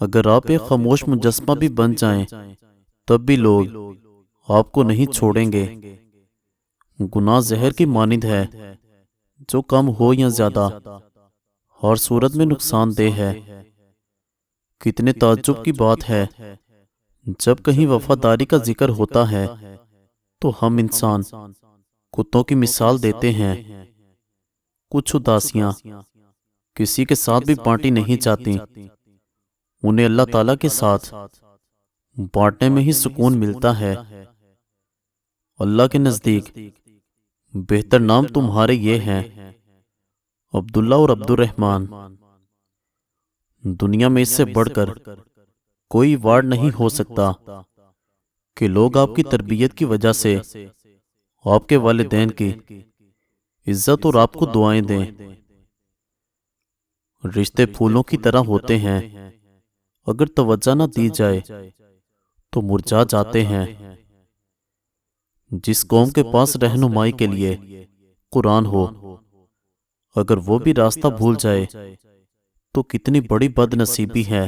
اگر آپ ایک خاموش مجسمہ بھی بن جائیں تب بھی لوگ آپ کو نہیں چھوڑیں گے۔ گناہ زہر کی مانند ہے، جو کم ہو یا زیادہ ہر صورت میں نقصان دہ ہے۔ کتنے تعجب کی بات ہے، جب کہیں وفاداری کا ذکر ہوتا ہے تو ہم انسان کتوں کی مثال دیتے ہیں۔ کچھ اداسیاں کسی کے ساتھ بھی بانٹی نہیں جاتی، انہیں اللہ تعالیٰ کے ساتھ بانٹنے میں ہی سکون ملتا ہے۔ اللہ کے نزدیک بہتر نام تمہارے یہ ہیں، عبداللہ اور عبد الرحمن۔ دنیا میں اس سے بڑھ کر کوئی وارڈ نہیں ہو سکتا کہ لوگ آپ کی تربیت کی وجہ سے آپ کے والدین کی عزت اور آپ کو دعائیں دیں۔ رشتے پھولوں کی طرح ہوتے ہیں، اگر توجہ نہ دی جائے تو مرجھا جاتے ہیں۔ جس قوم کے پاس رہنمائی کے لیے قرآن ہو، اگر وہ بھی راستہ بھول جائے تو کتنی بڑی بد نصیبی ہے۔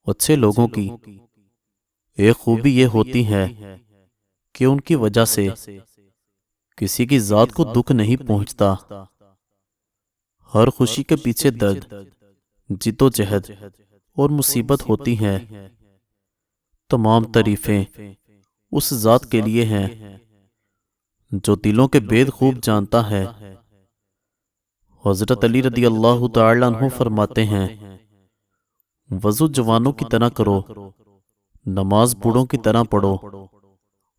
اچھے لوگوں کی ایک خوبی یہ ہوتی ہے کہ ان کی وجہ سے کسی کی ذات کو دکھ نہیں پہنچتا۔ ہر خوشی کے پیچھے درد، جد و جہد اور مصیبت ہوتی ہے۔ تمام تعریفیں اس ذات کے لیے ہیں جو دلوں کے بید خوب جانتا ہے۔ حضرت علی رضی اللہ تعالیٰ عنہ فرماتے ہیں، وضو جوانوں کی طرح کرو، نماز بوڑھوں کی طرح پڑھو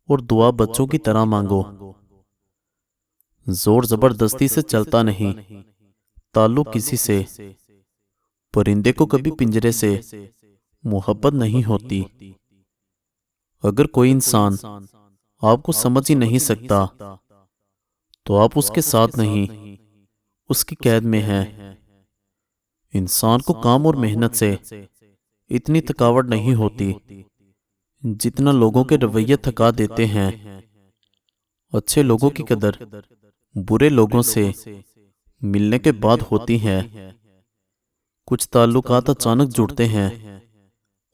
اور دعا بچوں کی طرح مانگو۔ زور زبردستی سے چلتا نہیں تعلق کسی سے، پرندے کو کبھی پنجرے سے محبت نہیں ہوتی۔ اگر کوئی انسان آپ کو سمجھ ہی نہیں سکتا تو آپ اس کے ساتھ نہیں، اس کی قید میں ہیں۔ انسان کو کام اور محنت سے اتنی تھکاوٹ نہیں ہوتی جتنا لوگوں کے رویے تھکا دیتے ہیں۔ اچھے لوگوں کی قدر برے لوگوں سے ملنے کے بعد ہوتی ہے۔ کچھ تعلقات اچانک جڑتے ہیں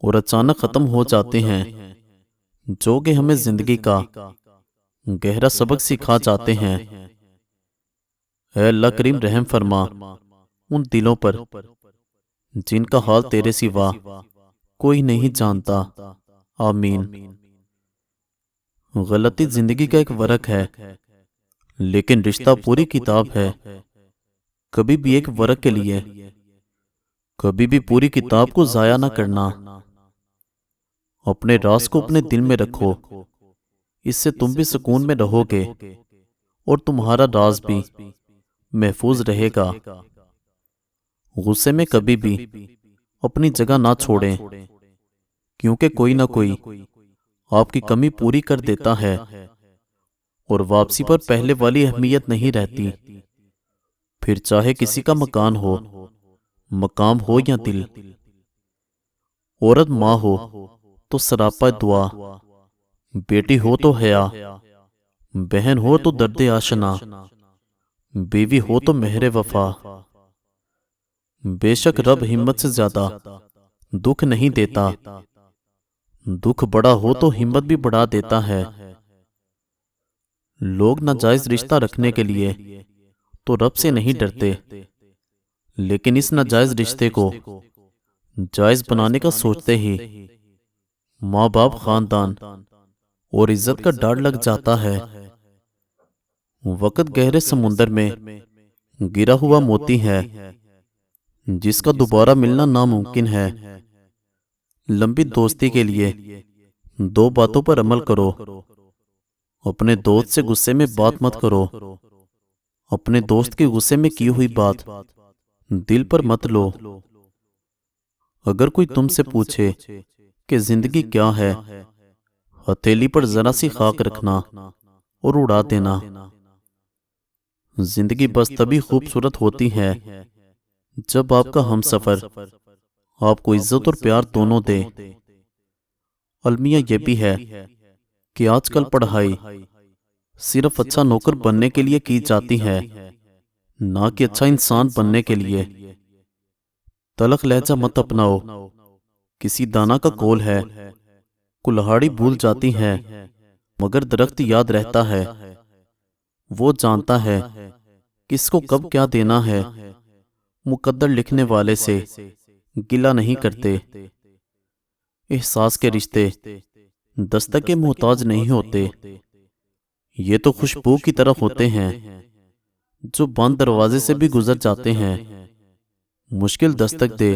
اور اچانک ختم ہو جاتے ہیں، جو کہ ہمیں زندگی کا گہرا سبق سکھا جاتے ہیں۔ اے اللہ کریم رحم فرما ان دلوں پر جن کا حال تیرے سوا کوئی نہیں جانتا، آمین۔ غلطی زندگی کا ایک ورق ہے، لیکن رشتہ پوری کتاب ہے۔ کبھی بھی ایک ورق کے لیے کبھی بھی پوری کتاب کو ضائع نہ کرنا۔ اپنے راز کو اپنے دل میں رکھو، اس سے تم بھی سکون میں رہو گے اور تمہارا راز بھی محفوظ رہے گا۔ غصے میں کبھی بھی اپنی جگہ نہ چھوڑیں، کیونکہ کوئی نہ کوئی آپ کی کمی پوری کر دیتا ہے اور واپسی پر پہلے والی اہمیت نہیں رہتی۔ پھر چاہے کسی کا مکان ہو، مقام ہو یا دل، عورت ماں ہو تو سراپا دعا، بیٹی ہو تو حیا، بہن ہو تو درد آشنا، بیوی ہو تو مہر وفا۔ بے شک رب ہمت سے زیادہ دکھ نہیں دیتا، دکھ بڑا ہو تو ہمت بھی بڑھا دیتا ہے۔ لوگ ناجائز رشتہ رکھنے کے لیے تو رب سے نہیں ڈرتے، لیکن اس ناجائز رشتے کو جائز بنانے کا سوچتے ہی ماں باپ، خاندان اور عزت کا ڈر لگ جاتا ہے۔ وقت گہرے سمندر میں گرا ہوا موتی ہے جس کا دوبارہ ملنا ناممکن ہے۔ لمبی دوستی کے لیے دو باتوں پر عمل کرو۔ اپنے دوست سے غصے میں بات مت کرو، اپنے دوست کے غصے میں کی ہوئی بات دل پر مت لو۔ اگر کوئی تم سے پوچھے کہ زندگی کیا ہے، ہتھیلی پر ذرا سی خاک رکھنا اور اڑا دینا۔ زندگی بس تبھی خوبصورت ہوتی ہے جب آپ کا ہم سفر آپ کو عزت اور پیار دونوں دے۔ المیہ یہ بھی ہے کہ آج کل پڑھائی صرف اچھا نوکر بننے کے لیے کی جاتی ہے، نہ کہ اچھا انسان بننے کے لیے۔ تلخ لہجہ مت اپناؤ، کسی دانا کا قول ہے، کلہاڑی بھول جاتی ہے مگر درخت یاد رہتا ہے۔ وہ جانتا ہے کس کو کب کیا دینا ہے، مقدر لکھنے والے سے گلہ نہیں کرتے۔ احساس کے رشتے دستک کے محتاج نہیں ہوتے، یہ تو خوشبو کی طرح ہوتے ہیں جو بند دروازے سے بھی گزر جاتے ہیں۔ مشکل دستک دے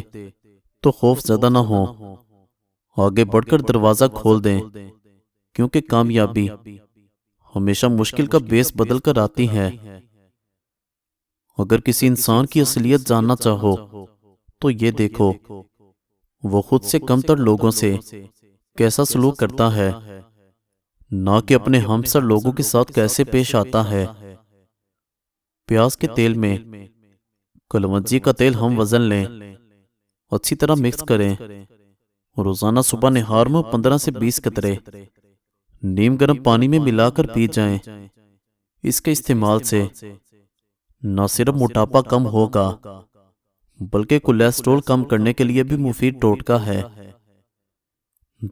تو خوف زدہ نہ ہو، آگے بڑھ کر دروازہ کھول دیں، کیونکہ کامیابی ہمیشہ مشکل کا بیس بدل کر آتی ہے۔ اگر کسی انسان کی اصلیت جاننا چاہو تو یہ دیکھو وہ خود سے کم تر لوگوں سے کیسا سلوک کرتا ہے، نہ کہ اپنے ہمسر لوگوں کے ساتھ کیسے پیش آتا ہے۔ پیاز کے تیل میں کلونجی کا تیل ہم وزن لیں، اچھی طرح مکس کریں، روزانہ صبح نہار میں 15 سے 20 قطرے نیم گرم پانی میں ملا کر پی جائیں۔ اس کے استعمال سے نہ صرف موٹاپا کم ہوگا بلکہ کولیسٹرول کم کرنے کے لیے بھی مفید ٹوٹکا ہے۔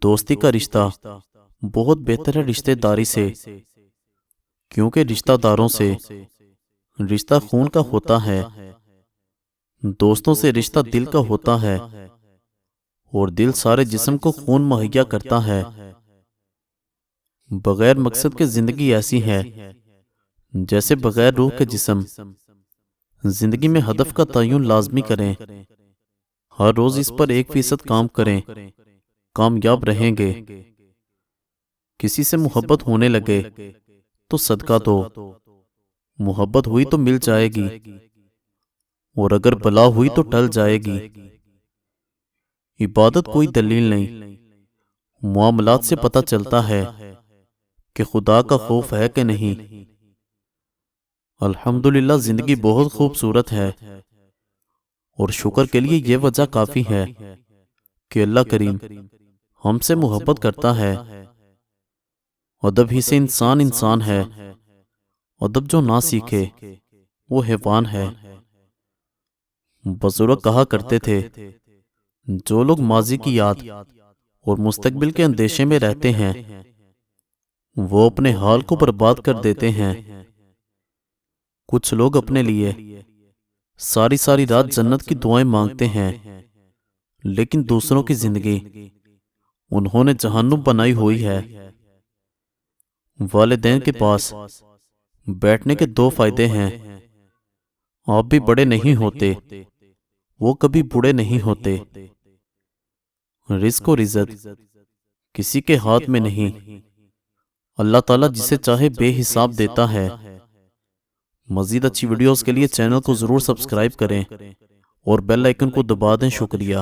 دوستی کا رشتہ بہت بہتر ہے رشتہ داری سے، کیونکہ رشتہ داروں سے رشتہ خون کا ہوتا ہے، دوستوں سے رشتہ دل کا ہوتا ہے، اور دل سارے جسم کو خون مہیا کرتا ہے۔ بغیر مقصد کے زندگی ایسی ہے جیسے بغیر روح کے جسم۔ زندگی میں ہدف کا تعین لازمی کریں، ہر روز اس پر 1% کام کریں، کامیاب رہیں گے۔ کسی سے محبت ہونے لگے تو صدقہ دو، محبت ہوئی تو مل جائے گی، اور اگر بلا ہوئی تو ٹل جائے گی۔ عبادت کوئی دلیل نہیں، معاملات سے پتہ چلتا ہے کہ خدا کا خوف ہے کہ نہیں۔ الحمدللہ زندگی بہت خوبصورت ہے، اور شکر کے لیے یہ وجہ کافی ہے کہ اللہ کریم ہم سے محبت کرتا ہے۔ ادب ہی سے انسان انسان ہے، ادب جو نہ سیکھے وہ حیوان ہے۔ بزرگ کہا کرتے تھے جو لوگ ماضی کی یاد اور مستقبل کے اندیشے میں رہتے ہیں وہ اپنے حال کو برباد کر دیتے ہیں۔ کچھ لوگ اپنے لیے ساری رات جنت کی دعائیں مانگتے ہیں، لیکن دوسروں کی زندگی انہوں نے جہنم بنائی ہوئی ہے۔ والدین کے پاس بیٹھنے کے 2 فائدے ہیں، آپ بھی بڑے نہیں ہوتے، وہ کبھی بوڑھے نہیں ہوتے۔ رزق و رزق کسی کے ہاتھ میں نہیں، اللہ تعالیٰ جسے چاہے بے حساب دیتا ہے۔ مزید اچھی ویڈیوز کے لیے چینل کو ضرور سبسکرائب کریں اور بیل آئیکن کو دبا دیں۔ شکریہ۔